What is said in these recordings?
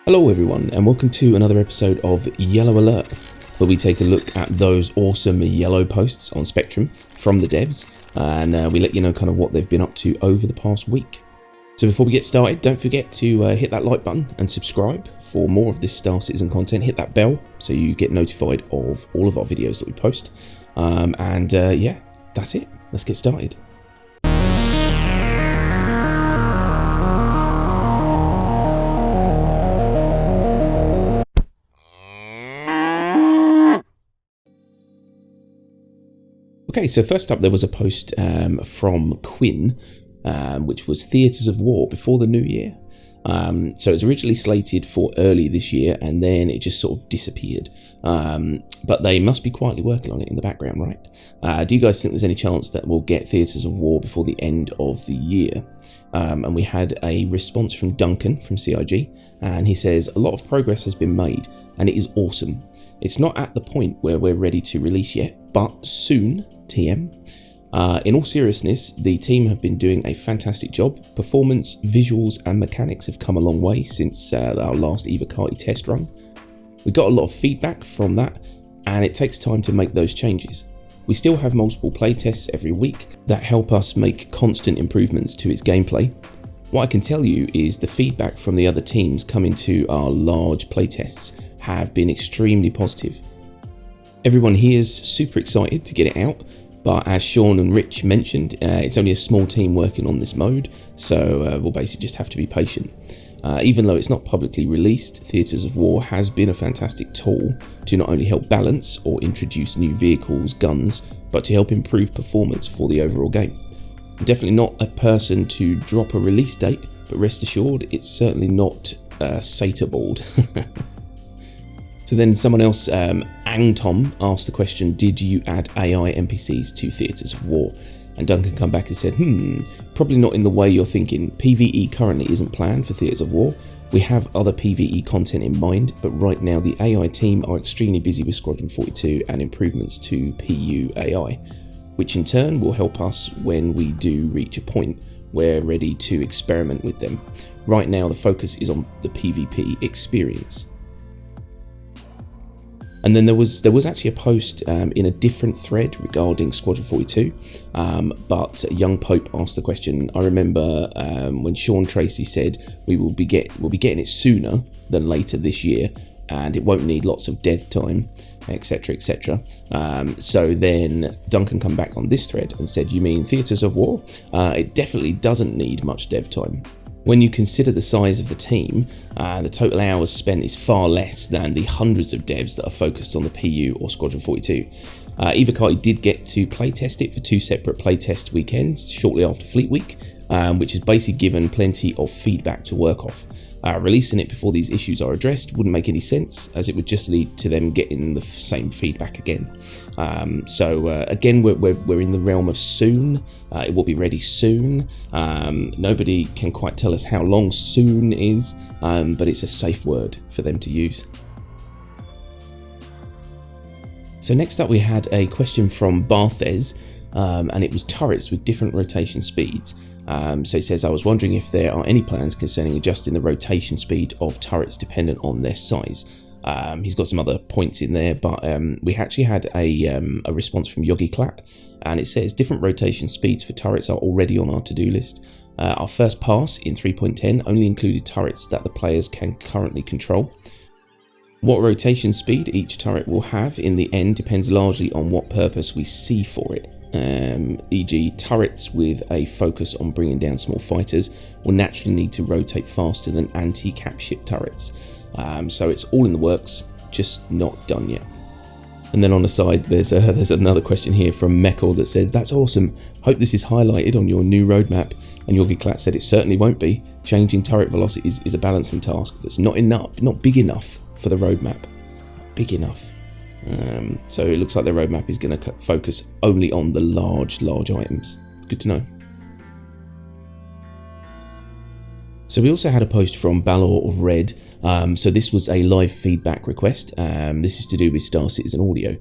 Hello everyone and welcome to another episode of Yellow Alert, where we take a look at those awesome yellow posts on Spectrum from the devs and we let you know kind of what they've been up to over the past week. So before we get started, don't forget to hit that like button and subscribe for more of this Star Citizen content. Hit that bell so you get notified of all of our videos that we post. Yeah, that's it. Let's get started. Okay, so first up there was a post from Quinn, which was Theatres of War before the new year. So it was originally slated for early this year and then it just sort of disappeared. But they must be quietly working on it in the background, right? Do you guys think there's any chance that we'll get Theatres of War before the end of the year? And we had a response from Duncan from CIG, and he says, a lot of progress has been made and it is awesome. It's not at the point where we're ready to release yet, but soon, TM. In all seriousness, the team have been doing a fantastic job. Performance, visuals and mechanics have come a long way since our last Evocati test run. We got a lot of feedback from that and it takes time to make those changes. We still have multiple playtests every week that help us make constant improvements to its gameplay. What I can tell you is the feedback from the other teams coming to our large playtests have been extremely positive. Everyone here is super excited to get it out, but as Sean and Rich mentioned, it's only a small team working on this mode, so we'll basically just have to be patient. Even though it's not publicly released, Theatres of War has been a fantastic tool to not only help balance or introduce new vehicles, guns, but to help improve performance for the overall game. I'm definitely not a person to drop a release date, but rest assured it's certainly not satabled. So then someone else, Angtom, asked the question, did you add AI NPCs to Theatres of War? And Duncan come back and said, probably not in the way you're thinking. PvE currently isn't planned for Theatres of War. We have other PvE content in mind, but right now the AI team are extremely busy with Squadron 42 and improvements to PU AI, which in turn will help us when we do reach a point where we're ready to experiment with them. Right now the focus is on the PvP experience. And then there was actually a post in a different thread regarding Squadron 42, but Young Pope asked the question. I remember when Sean Tracy said we'll be getting it sooner than later this year, and it won't need lots of dev time, etc, etc. So then Duncan come back on this thread and said, you mean Theatres of War? It definitely doesn't need much dev time. When you consider the size of the team, the total hours spent is far less than the hundreds of devs that are focused on the PU or Squadron 42. Evocati did get to playtest it for 2 separate playtest weekends shortly after Fleet Week, which has basically given plenty of feedback to work off. Releasing it before these issues are addressed wouldn't make any sense, as it would just lead to them getting the same feedback again. Again, we're in the realm of soon. It will be ready soon. Nobody can quite tell us how long soon is, but it's a safe word for them to use. So next up we had a question from Barthez, and it was turrets with different rotation speeds. So he says, I was wondering if there are any plans concerning adjusting the rotation speed of turrets dependent on their size. He's got some other points in there, but we actually had a response from Yogi Clap, and it says different rotation speeds for turrets are already on our to-do list. Our first pass in 3.10 only included turrets that the players can currently control. What rotation speed each turret will have in the end depends largely on what purpose we see for it. E.g. turrets with a focus on bringing down small fighters will naturally need to rotate faster than anti-cap ship turrets. So it's all in the works, just not done yet. And then on the side there's another question here from Mekal that says, that's awesome, hope this is highlighted on your new roadmap. And Yogi Clat said it certainly won't be. Changing turret velocities is a balancing task that's not big enough for the roadmap. Big enough. So it looks like the roadmap is going to focus only on the large items. Good to know. So we also had a post from Balor of Red. So this was a live feedback request. This is to do with Star Citizen audio.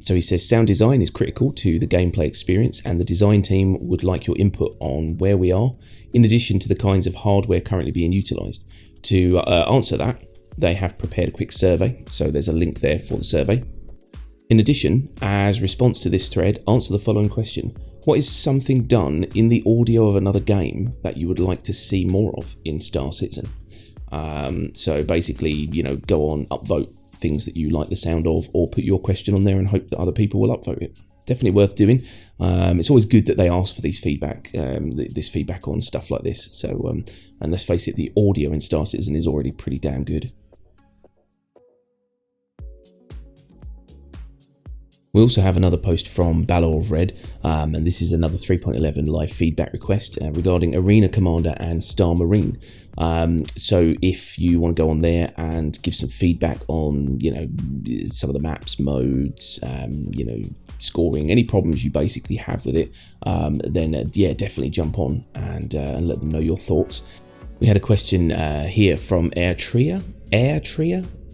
So he says sound design is critical to the gameplay experience and the design team would like your input on where we are, in addition to the kinds of hardware currently being utilised. To answer that, they have prepared a quick survey, so there's a link there for the survey. In addition, as response to this thread, answer the following question. What is something done in the audio of another game that you would like to see more of in Star Citizen? So basically, you know, go on, upvote things that you like the sound of, or put your question on there and hope that other people will upvote it. Definitely worth doing. It's always good that they ask for these feedback, this feedback on stuff like this. So, and let's face it, the audio in Star Citizen is already pretty damn good. We also have another post from Balor of Red, and this is another 3.11 live feedback request regarding Arena Commander and Star Marine. So if you want to go on there and give some feedback on, you know, some of the maps, modes, you know, scoring, any problems you basically have with it, then yeah, definitely jump on and let them know your thoughts. We had a question here from Airtria,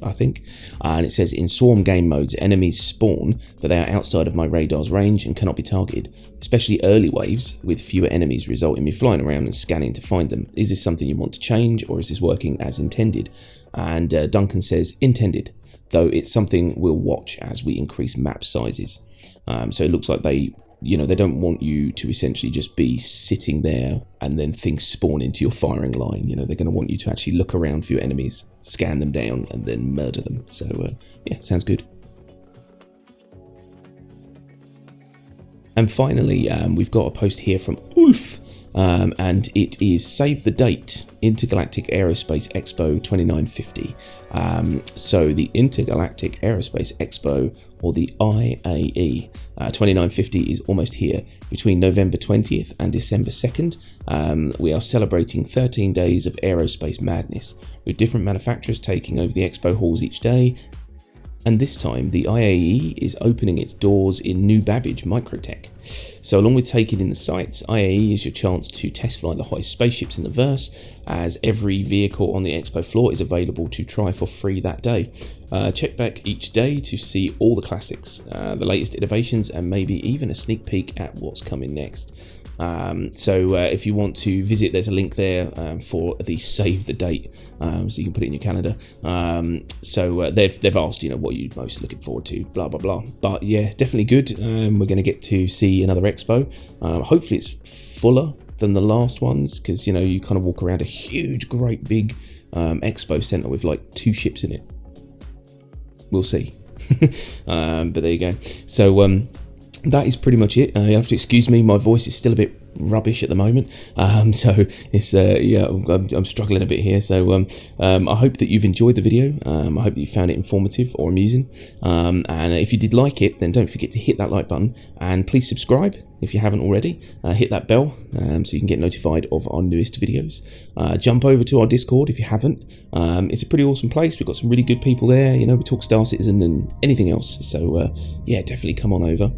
I think, and it says, in Swarm game modes, enemies spawn, but they are outside of my radar's range and cannot be targeted. Especially early waves with fewer enemies result in me flying around and scanning to find them. Is this something you want to change, or is this working as intended? And Duncan says, intended, though it's something we'll watch as we increase map sizes. So it looks like they don't want you to essentially just be sitting there and then things spawn into your firing line. You know, they're going to want you to actually look around for your enemies, scan them down, and then murder them. So, yeah, sounds good. And finally, we've got a post here from Ulf, and it is Save the Date, Intergalactic Aerospace Expo 2950. So the Intergalactic Aerospace Expo, or the IAE 2950, is almost here. Between November 20th and December 2nd, we are celebrating 13 days of aerospace madness, with different manufacturers taking over the expo halls each day. And this time, the IAE is opening its doors in New Babbage Microtech. So along with taking in the sights, IAE is your chance to test fly the hottest spaceships in the verse, as every vehicle on the expo floor is available to try for free that day. Check back each day to see all the classics, the latest innovations, and maybe even a sneak peek at what's coming next. So if you want to visit, there's a link there for the save the date, so you can put it in your calendar. So they've asked, you know, what you're most looking forward to, blah blah blah. But yeah, definitely good. We're going to get to see another expo. Hopefully it's fuller than the last ones, because, you know, you kind of walk around a huge, great big expo center with like 2 ships in it. We'll see. But there you go. So that is pretty much it. You have to excuse me, my voice is still a bit rubbish at the moment, so it's yeah, I'm struggling a bit here. So I hope that you've enjoyed the video. I hope that you found it informative or amusing, and if you did like it, then don't forget to hit that like button, and please subscribe if you haven't already. Hit that bell so you can get notified of our newest videos. Jump over to our Discord if you haven't. It's a pretty awesome place. We've got some really good people there. You know, we talk Star Citizen and anything else, so yeah, definitely come on over.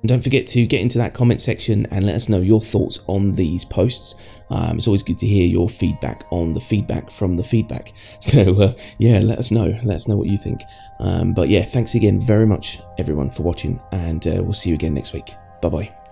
And don't forget to get into that comment section and let us know your thoughts on these posts. It's always good to hear your feedback on the feedback from the feedback. So yeah, let us know what you think. But yeah, thanks again very much everyone for watching, and we'll see you again next week. Bye bye.